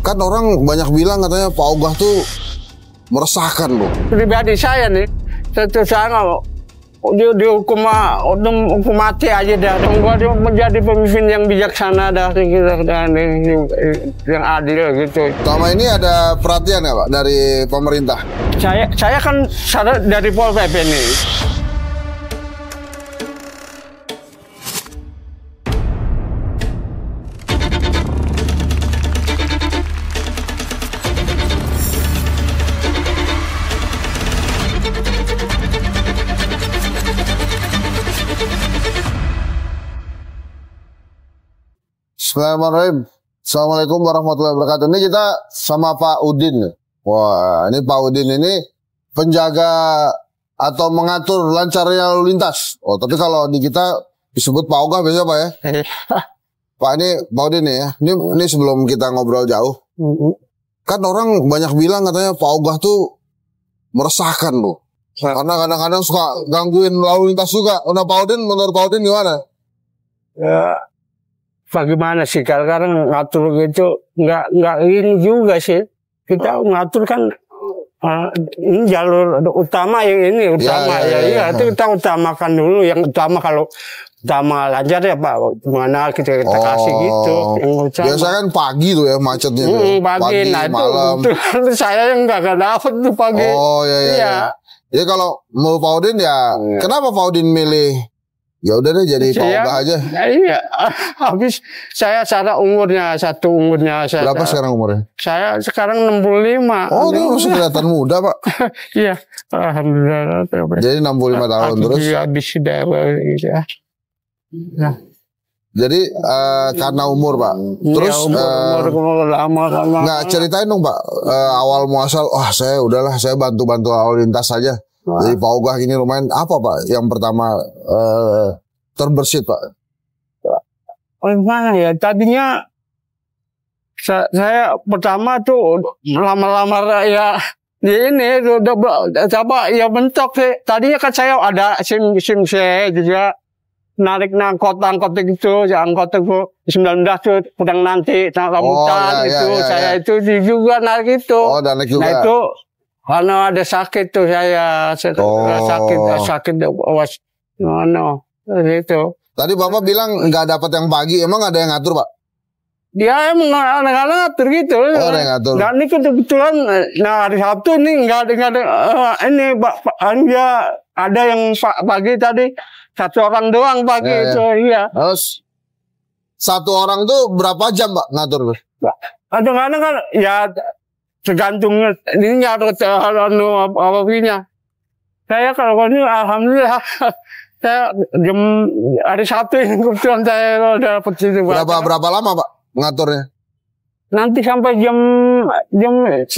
Kan orang banyak bilang katanya Pak Ogah tuh meresahkan loh. Pribadi saya nih, tentu saya dihukum mati aja dah. Gua menjadi pemimpin yang bijaksana dah, dan yang adil gitu. Selama ini ada perhatian ya Pak dari pemerintah? Saya kan dari Pol PP nih. Bismillahirrahmanirrahim. Assalamualaikum warahmatullahi wabarakatuh. Ini kita sama Pak Udin. Wah, ini Pak Udin ini penjaga atau mengatur lancarnya lalu lintas. Oh, tapi kalau di kita disebut Pak Ogah biasa Pak ya? Pak, ini Pak Udin nih ya. Ini sebelum kita ngobrol jauh. Kan orang banyak bilang katanya Pak Ogah tuh meresahkan loh. Karena kadang-kadang suka gangguin lalu lintas juga. Nah, Pak Udin, menurut Pak Udin gimana? Ya, bagaimana sih sekarang ngatur gitu nggak ini juga sih, kita ngatur kan ini jalur utama yang ini utama ya, itu kita utamakan dulu yang utama. Kalau utama lancar ya Pak, mana kita kasih gitu yang utama. Biasa kan pagi tuh ya macetnya pagi nah malam itu saya yang nggak dapet tuh pagi. Iya. Jadi kalau mau Pak Udin ya kenapa Pak Udin milih? Ya udah deh jadi Pak Ogah aja. Iya, habis saya umurnya saya. Berapa sekarang umurnya? Saya sekarang 65. Oh, itu masih kelihatan muda Pak. Iya, alhamdulillah. Jadi 65 tahun terus. Habis sudah ya. Nah. Jadi karena umur Pak. Terus umur lama. Nggak ceritain dong Pak awal muasal. Saya bantu lalu lintas saja. Jadi Pak Ogah ini lumayan apa Pak yang pertama terbersit Pak? Oh mana ya, tadinya saya pertama tuh lama-lama ya di ini coba ya mentok sih. Tadinya kan saya ada SIM saya juga narik angkot gitu, angkot itu 19 tuh Padang Nanti rambutan saya itu juga narik itu. Oh, dan narik juga. Nah itu karena ada sakit tuh saya sakit awas itu. Tadi Bapak bilang nggak dapat yang pagi, emang ada yang ngatur Pak? Dia emang ngatur gitu. Oh, ada yang ngatur. Dan ini kebetulan, hari Sabtu nih nggak ada ini dia ada yang pagi tadi satu orang doang pagi itu iya. Terus satu orang tuh berapa jam Pak ngatur? Kadang-kadang kan ya tergantung ininya atau apa-apanya. Saya kalau ini alhamdulillah saya jam hari Sabtu ini kebetulan saya dapat situ. Berapa lama Pak ngaturnya? Nanti sampai jam 11:30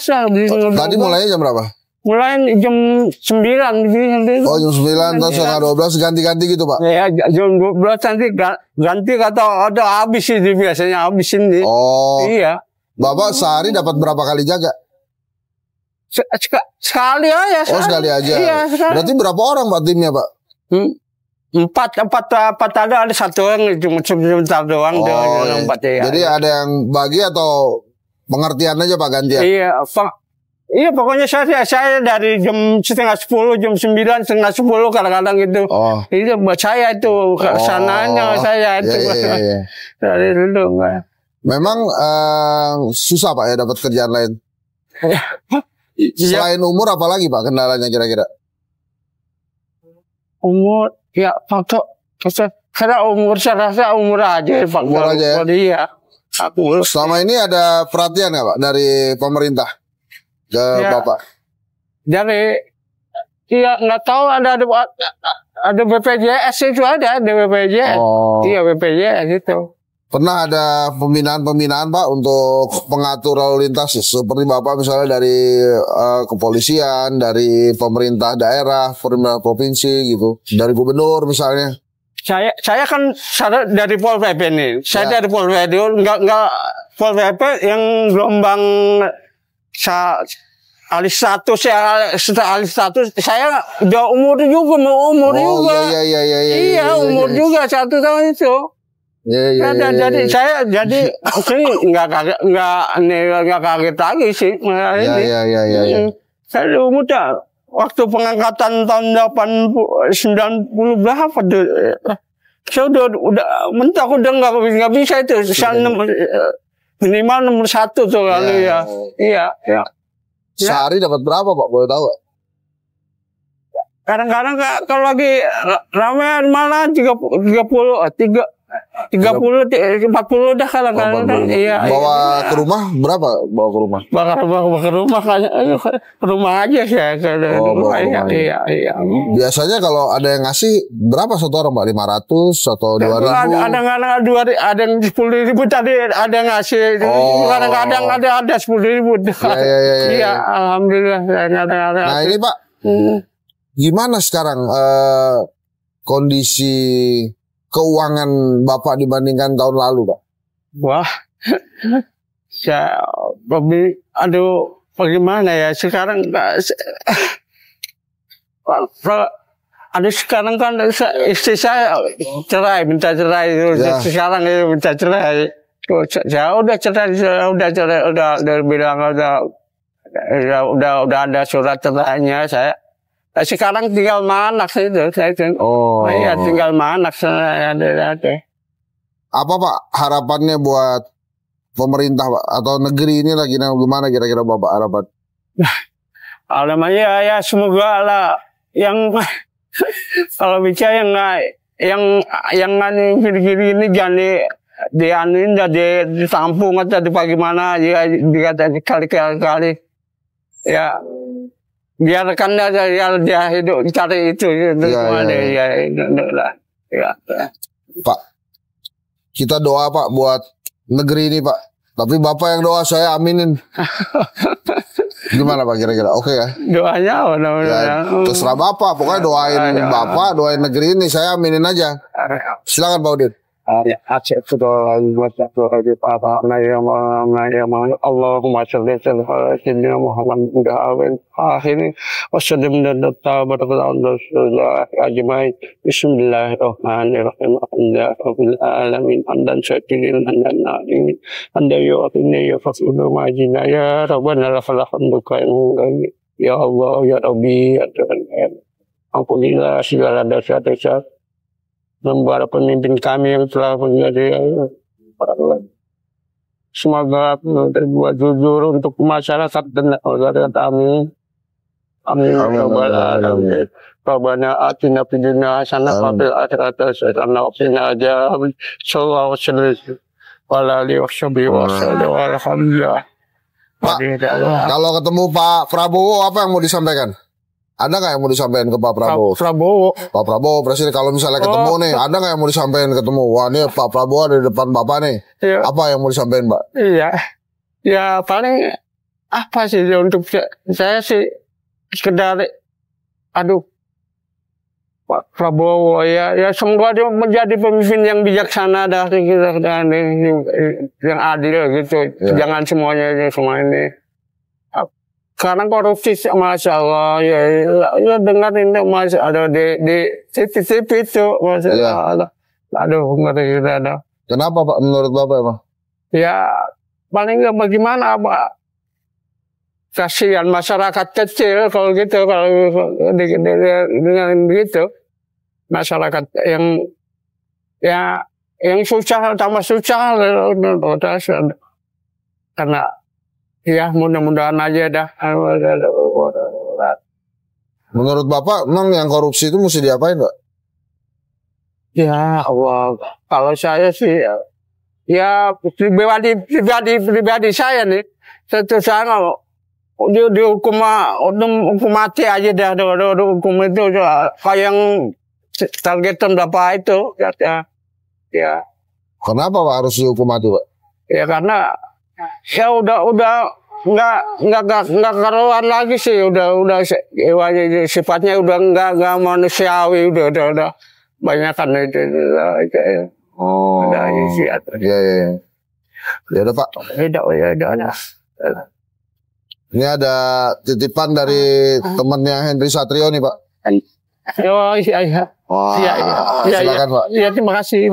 lah. Tadi mulainya jam berapa? Mulai jam 9. Oh, jam 9 atau 11:30 ganti-ganti gitu Pak? Ya, jam 12 nanti ganti kata ada habis ini biasanya habisin nih. Oh. Iya. Bapak sehari dapat berapa kali jaga? Sekali aja. Oh, sekali aja. Iya, sekali. Berarti berapa orang Pak timnya Pak? Empat ada satu orang cuma sebentar doang. Empat ya. Jadi ada yang bagi atau pengertian aja Pak gantian? Iya pokoknya saya dari jam 9:30, jam 9, 9:30 kadang-kadang gitu. Itu buat saya itu kesananya saya itu. Iya. Dari dulu enggak. Memang susah Pak ya dapat kerjaan lain. Selain umur apa lagi Pak kendalanya kira-kira? Umur ya faktor karena saya rasa umur aja Pak. Umur aja ya? Iya. Selama ini ada perhatian nggak Pak dari pemerintah ke Bapak? Dari nggak tahu ada BPJS itu ada BPJS. Iya BPJS itu. Pernah ada pembinaan Pak untuk pengatur lalu lintas seperti Bapak misalnya dari kepolisian, dari pemerintah daerah, pemerintah provinsi gitu, dari gubernur misalnya. Saya kan dari Pol PP nih. Saya dari Pol PP enggak Pol PP yang gelombang alih status saya udah umur juga Iya. Iya umur juga 1 tahun itu. Jadi saya nggak kaget lagi sih. Saya dulu muda waktu pengangkatan tahun 90 berapa tuh. Saya udah mentok, udah nggak bisa itu. Minimal nomor 1 tuh kali ya. Iya. Sehari dapat berapa Pak? Boleh tahu? Kadang-kadang kalau lagi ramai malah 30, 40 dah kadang-kadang. Iya. Bawa ke rumah berapa? Bawa ke rumah? Bawa ke rumah ke rumah aja sih. Iya. Biasanya kalau ada yang ngasih berapa satu orang Pak? 500 atau 2.000? Ada yang 10.000 tadi ada yang ngasih. Kadang-kadang ada 10.000. Iya, alhamdulillah. Nah ini Pak, gimana sekarang kondisi keuangan Bapak dibandingkan tahun lalu, Pak? Wah, ya lebih, bagaimana ya sekarang? Ada sekarang kan istri saya minta cerai. Sekarang minta cerai. Saya udah cerai, udah bilang udah ada surat cerainya saya. Sekarang tinggal manak saya itu. Iya, tinggal manak saya ada. Apa Pak harapannya buat pemerintah Pak atau negeri ini lagi gimana kira-kira Bapak harapan? Namanya ya semoga lah yang kalau bisa yang gini ini jangan ditampung atau bagaimana ya dikata kali-kali ya. Biarkan dia hidup cari itu Pak, kita doa Pak buat negeri ini Pak. Tapi Bapak yang doa saya aminin. Gimana Pak kira-kira? Oke ya? Doanya terserah Bapak. Pokoknya doain Bapak, doain negeri ini saya aminin aja. Silakan Pak Udin. Allahumma sholli ala sayyidina Muhammad Bismillahirrahmanirrahim. Ya Allah, ya Rabbi, ya Tuhan, ampunilah segala dosa-dosa para pemimpin kami yang telah menjadi semoga berbuat jujur untuk masyarakat dan negara kami. Amin. Rabbana atina fid dunya hasanah wa fil akhirati hasanah wa qina adzaban sallallahu alaihi wasallam. Alhamdulillah. Pak, kalau ketemu Pak Prabowo apa yang mau disampaikan? Ada nggak yang mau disampaikan ke Pak Prabowo? Pak Prabowo Presiden, kalau misalnya ketemu nih, ada nggak yang mau disampaikan ketemu? Wah, ini Pak Prabowo ada di depan Bapak nih. Iya. Apa yang mau disampaikan, Pak? Iya, ya paling apa sih untuk saya sih sekedar, Pak Prabowo ya semoga dia menjadi pemimpin yang bijaksana dari kita dan yang adil gitu. Ya. Jangan semuanya ini. Sekarang korupsi, masya Allah, ya dengar ini masih ada di TV itu, masya Allah. Aduh, ngeri ada. Kenapa Pak menurut Bapak Pak? Ya paling nggak bagaimana Pak? Kasihan masyarakat kecil kalau gitu, kalau dengan begitu masyarakat yang susah tambah susah, karena ya mudah-mudahan aja dah. Menurut Bapak, memang yang korupsi itu mesti diapain, Pak? Ya Allah, kalau saya sih, ya pribadi saya nih, saya dihukum mati aja dah, hukum itu kayak yang targetan berapa itu, ya. Kenapa Pak harus dihukum mati, Pak? Ya karena ya udah nggak karuan lagi sih, udah sifatnya udah nggak manusiawi, udah banyakan itu. Oh, iya. Ya udah Pak. Ya. Ini ada titipan dari temannya Henry Satrio nih Pak. Oh iya. Silakan Pak. Iya terima kasih.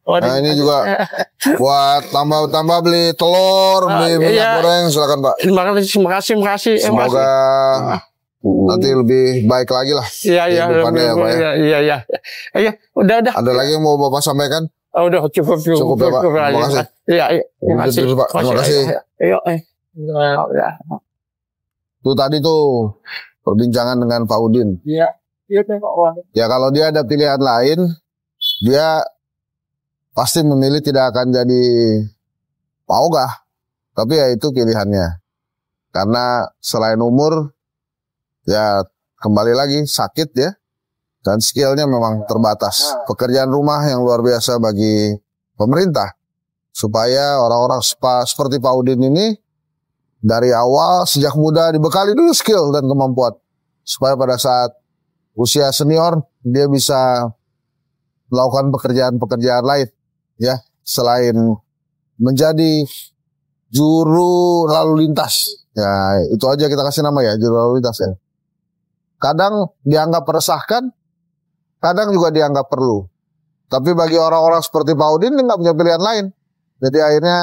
Nah ini juga buat tambah beli telur, beli minyak goreng, silakan Pak. Terima kasih. Semoga nanti lebih baik lagi lah. Iya, kehidupannya ya, Pak ya. Iya, udah. Ada lagi yang mau Bapak sampaikan? Udah cukup ya, Pak. Terima kasih. Iya. Terima kasih. Pak. Terima kasih. Iya. Tuh tadi tuh perbincangan dengan Pak Udin. Iya, Pak. Ya kalau dia ada pilihan lain, dia pasti memilih tidak akan jadi Pak Ogah. Tapi ya itu pilihannya. Karena selain umur, ya kembali lagi sakit ya. Dan skillnya memang terbatas. Pekerjaan rumah yang luar biasa bagi pemerintah. Supaya orang-orang seperti Pak Udin ini dari awal sejak muda dibekali dulu skill dan kemampuan. Supaya pada saat usia senior dia bisa melakukan pekerjaan-pekerjaan lain. Ya, selain menjadi juru lalu lintas. Ya, itu aja kita kasih nama ya, juru lalu lintas ya. Kadang dianggap meresahkan, kadang juga dianggap perlu. Tapi bagi orang-orang seperti Pak Udin, dia nggak punya pilihan lain. Jadi akhirnya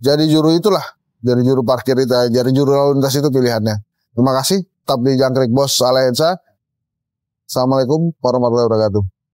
jadi juru itulah. Jadi juru parkir itu, jadi juru lalu lintas itu pilihannya. Terima kasih. Tetap di Jangkrik Bos Alaensa. Assalamualaikum warahmatullahi wabarakatuh.